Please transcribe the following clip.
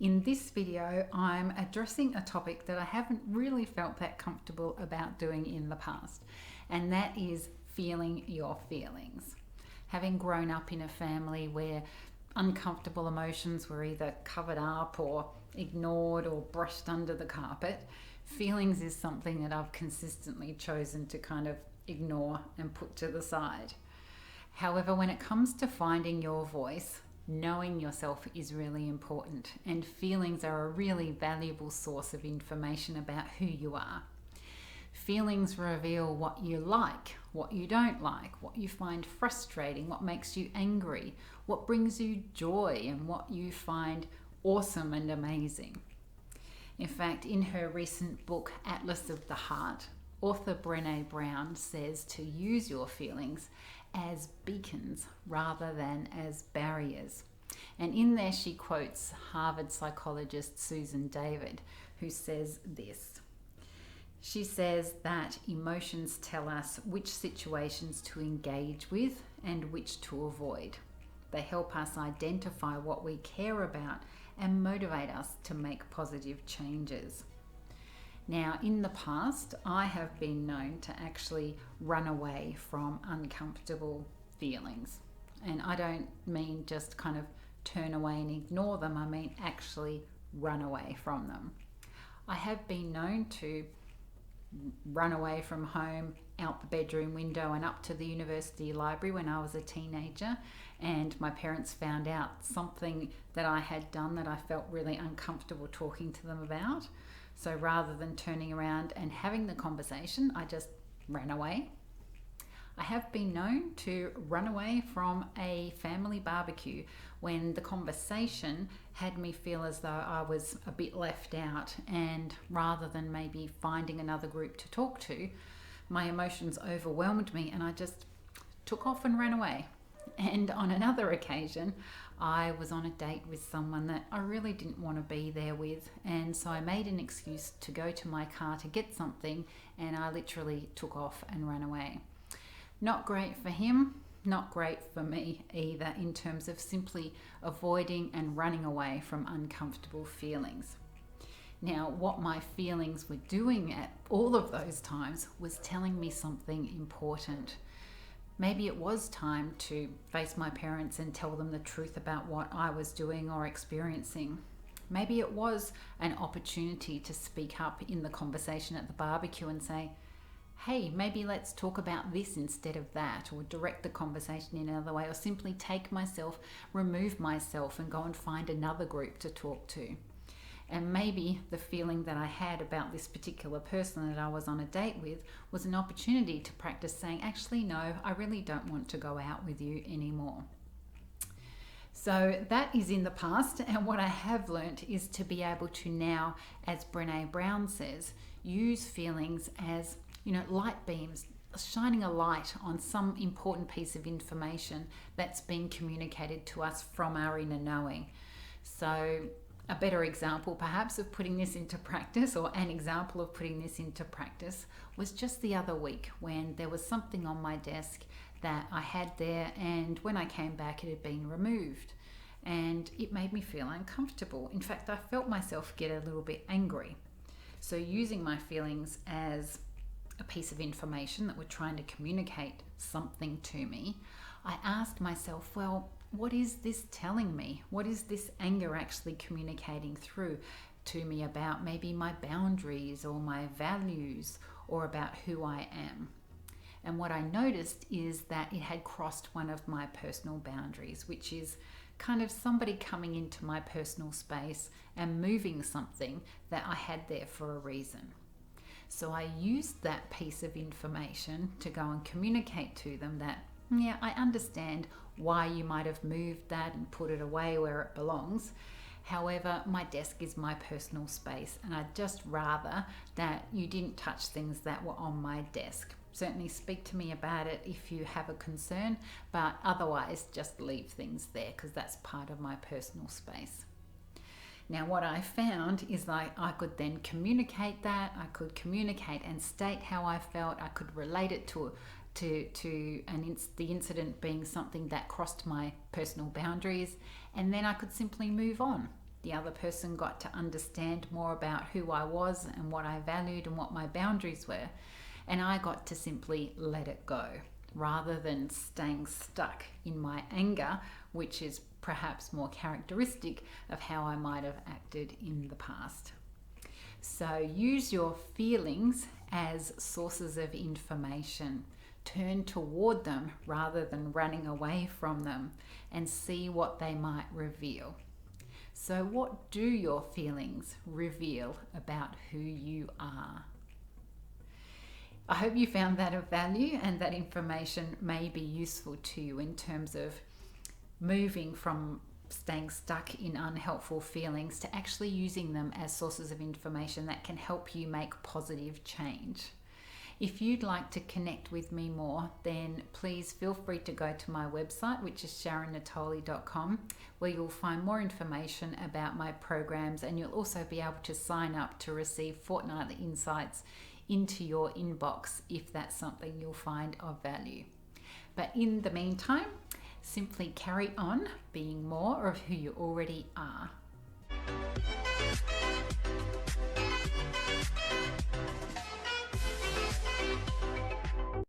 In this video, I'm addressing a topic that I haven't really felt that comfortable about doing in the past, and that is feeling your feelings. Having grown up in a family where uncomfortable emotions were either covered up or ignored or brushed under the carpet, feelings is something that I've consistently chosen to kind of ignore and put to the side. However, when it comes to finding your voice, knowing yourself is really important, and feelings are a really valuable source of information about who you are. Feelings reveal what you like, what you don't like, what you find frustrating, what makes you angry, what brings you joy, and what you find awesome and amazing. In fact, in her recent book, Atlas of the Heart, author Brené Brown says to use your feelings as beacons rather than as barriers. And in there she quotes Harvard psychologist Susan David, who says this. She says that emotions tell us which situations to engage with and which to avoid. They help us identify what we care about and motivate us to make positive changes. Now, in the past, I have been known to actually run away from uncomfortable feelings. And I don't mean just kind of turn away and ignore them, I mean actually run away from them. I have been known to run away from home, out the bedroom window and up to the university library when I was a teenager, and my parents found out something that I had done that I felt really uncomfortable talking to them about. So rather than turning around and having the conversation, I just ran away. I have been known to run away from a family barbecue when the conversation had me feel as though I was a bit left out, and rather than maybe finding another group to talk to, my emotions overwhelmed me and I just took off and ran away. And on another occasion, I was on a date with someone that I really didn't want to be there with, and so I made an excuse to go to my car to get something, and I literally took off and ran away. Not great for him, not great for me either, in terms of simply avoiding and running away from uncomfortable feelings. Now, what my feelings were doing at all of those times was telling me something important. Maybe it was time to face my parents and tell them the truth about what I was doing or experiencing. Maybe it was an opportunity to speak up in the conversation at the barbecue and say, hey, maybe let's talk about this instead of that, or direct the conversation in another way, or simply take myself, remove myself and go and find another group to talk to. And maybe the feeling that I had about this particular person that I was on a date with was an opportunity to practice saying, actually, no, I really don't want to go out with you anymore. So that is in the past, and what I have learnt is to be able to now, as Brené Brown says, use feelings as, light beams, shining a light on some important piece of information that's being communicated to us from our inner knowing. So a better example perhaps of putting this into practice, or an example of putting this into practice, was just the other week when there was something on my desk that I had there, and when I came back it had been removed, and it made me feel uncomfortable. In fact, I felt myself get a little bit angry. So using my feelings as a piece of information that were trying to communicate something to me, I asked myself, well, what is this telling me? What is this anger actually communicating through to me about maybe my boundaries or my values or about who I am? And what I noticed is that it had crossed one of my personal boundaries, which is kind of somebody coming into my personal space and moving something that I had there for a reason. So I used that piece of information to go and communicate to them that, yeah, I understand why you might have moved that and put it away where it belongs. However, my desk is my personal space, and I'd just rather that you didn't touch things that were on my desk. Certainly speak to me about it if you have a concern, but otherwise just leave things there because that's part of my personal space. Now, what I found is that I could then communicate that. I could communicate and state how I felt. I could relate it to the incident being something that crossed my personal boundaries, and then I could simply move on. The other person got to understand more about who I was and what I valued and what my boundaries were. And I got to simply let it go rather than staying stuck in my anger, which is perhaps more characteristic of how I might have acted in the past. So use your feelings as sources of information. Turn toward them rather than running away from them, and see what they might reveal. So what do your feelings reveal about who you are? I hope you found that of value and that information may be useful to you in terms of moving from staying stuck in unhelpful feelings to actually using them as sources of information that can help you make positive change. If you'd like to connect with me more, then please feel free to go to my website, which is sharonnatoli.com, where you'll find more information about my programs, and you'll also be able to sign up to receive fortnightly insights into your inbox if that's something you'll find of value. But in the meantime, simply carry on being more of who you already are.